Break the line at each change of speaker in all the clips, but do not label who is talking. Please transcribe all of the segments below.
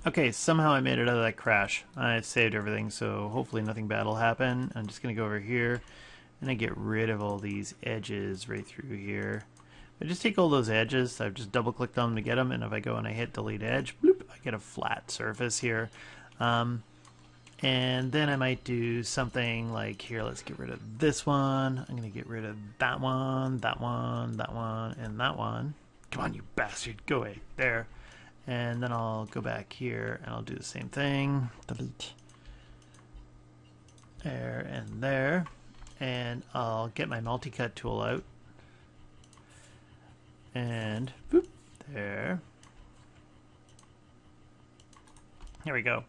Okay, somehow I made it out of that crash. I saved everything, so hopefully nothing bad will happen. I'm just going to go over here and I get rid of all these edges right through here. I just take all those edges, I've just double clicked on them to get them, and if I go and I hit delete edge, bloop, I get a flat surface here. And then I might do something like here, let's get rid of this one. I'm going to get rid of that one, that one, that one, and that one. Come on, you bastard, go away. There. And then I'll go back here and I'll do the same thing. Delete. There and there. And I'll get my multi-cut tool out. And boop, there. Here we go.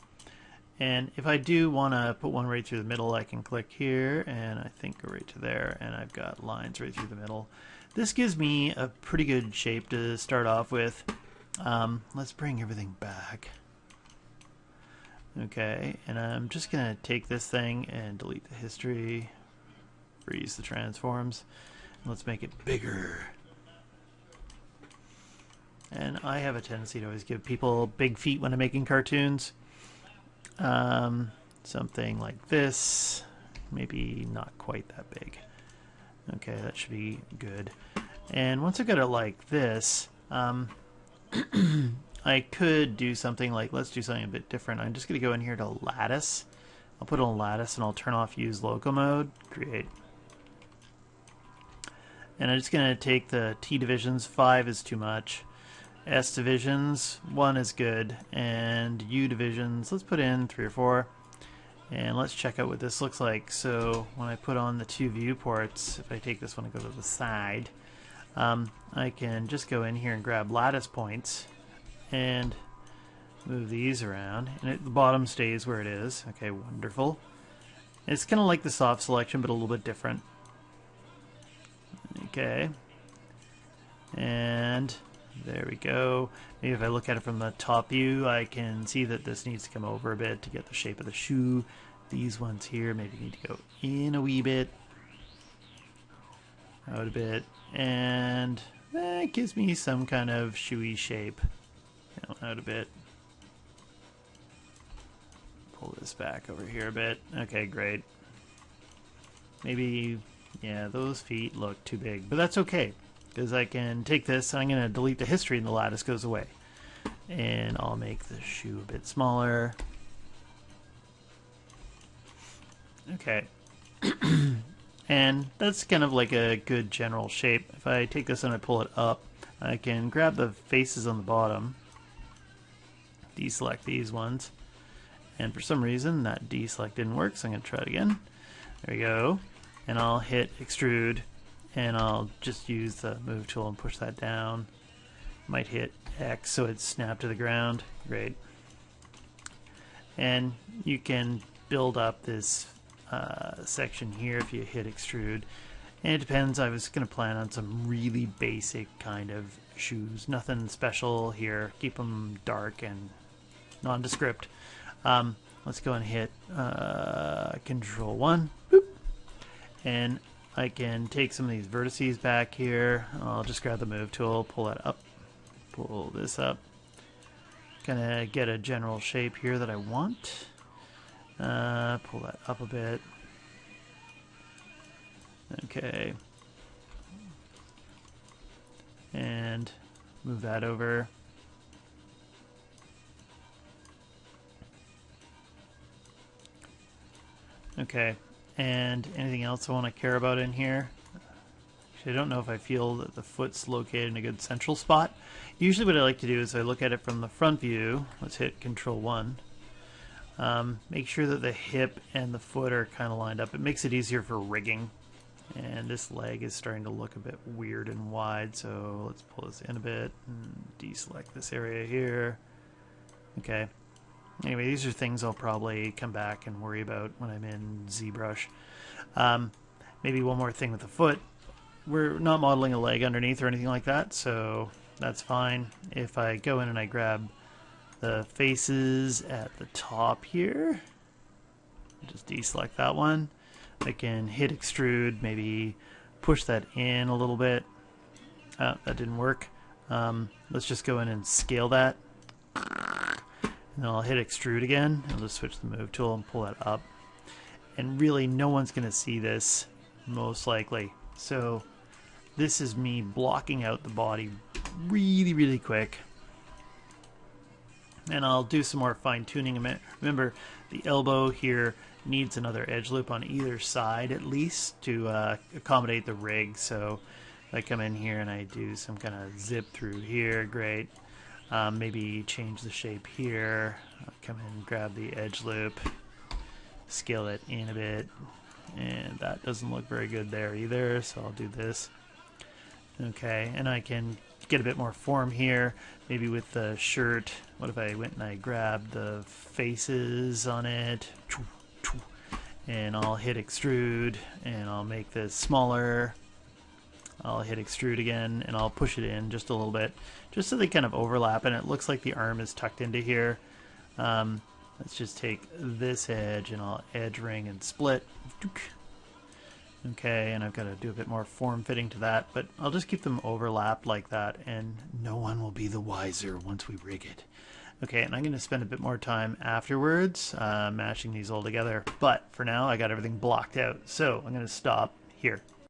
And if I do want to put one right through the middle, I can click here and I think go right to there, and I've got lines right through the middle. This gives me a pretty good shape to start off with. Let's bring everything back. Okay, and I'm just going to take this thing and delete the history, freeze the transforms, and let's make it bigger. And I have a tendency to always give people big feet when I'm making cartoons. Something like this, maybe not quite that big. Okay, that should be good. And once I got it like this, I could do something like, let's do something a bit different. I'm just going to go in here to lattice. I'll put on lattice and I'll turn off use local mode, create. And I'm just going to take the T divisions, 5 is too much. S divisions, 1 is good, and U divisions, let's put in 3 or 4, and let's check out what this looks like. So when I put on the 2 viewports, if I take this one and go to the side, I can just go in here and grab lattice points and move these around, and the bottom stays where it is. Okay, wonderful. It's kind of like the soft selection, but a little bit different. Okay, and there we go. Maybe if I look at it from the top view, I can see that this needs to come over a bit to get the shape of the shoe. These ones here maybe need to go in a wee bit, out a bit, and that gives me some kind of shoey shape. Out a bit. Pull this back over here a bit. Okay, great. Maybe, yeah, those feet look too big, but that's okay, because I can take this and I'm going to delete the history and the lattice goes away. And I'll make the shoe a bit smaller. Okay. And that's kind of like a good general shape. If I take this and I pull it up, I can grab the faces on the bottom, deselect these ones, and for some reason that deselect didn't work, so I'm going to try it again. There we go. And I'll hit extrude, and I'll just use the move tool and push that down. Might hit X so it's snapped to the ground. Great. And you can build up this section here if you hit extrude. And it depends. I was going to plan on some really basic kind of shoes. Nothing special here. Keep them dark and nondescript. Let's go and hit Control 1. Boop. And I can take some of these vertices back here. I'll just grab the move tool, pull that up, pull this up. Gonna get a general shape here that I want. Pull that up a bit. Okay. And move that over. Okay. And anything else I want to care about in here? Actually, I don't know if I feel that the foot's located in a good central spot. Usually what I like to do is I look at it from the front view. Let's hit Control 1. Make sure that the hip and the foot are kind of lined up. It makes it easier for rigging. And this leg is starting to look a bit weird and wide, so let's pull this in a bit and deselect this area here. Okay. Anyway, these are things I'll probably come back and worry about when I'm in ZBrush. Maybe one more thing with the foot. We're not modeling a leg underneath or anything like that, so that's fine. If I go in and I grab the faces at the top here, just deselect that one. I can hit extrude, maybe push that in a little bit. That didn't work. Let's just go in and scale that. And And then I'll hit extrude again. I'll just switch the move tool and pull that up. And really, no one's going to see this, most likely. So this is me blocking out the body really, really quick. And I'll do some more fine tuning. Remember, the elbow here needs another edge loop on either side at least to accommodate the rig. So if I come in here and I do some kind of zip through here, great. Maybe change the shape here. I'll come in and grab the edge loop, scale it in a bit, and that doesn't look very good there either, so I'll do this. Okay, and I can get a bit more form here, maybe with the shirt. What if I went and I grabbed the faces on it, and I'll hit extrude, and I'll make this smaller. I'll hit extrude again, and I'll push it in just a little bit, just so they kind of overlap, and it looks like the arm is tucked into here. Let's just take this edge, and I'll edge ring and split. Okay, and I've got to do a bit more form fitting to that, but I'll just keep them overlapped like that, and no one will be the wiser once we rig it. Okay, and I'm going to spend a bit more time afterwards mashing these all together, but for now I got everything blocked out, so I'm going to stop here.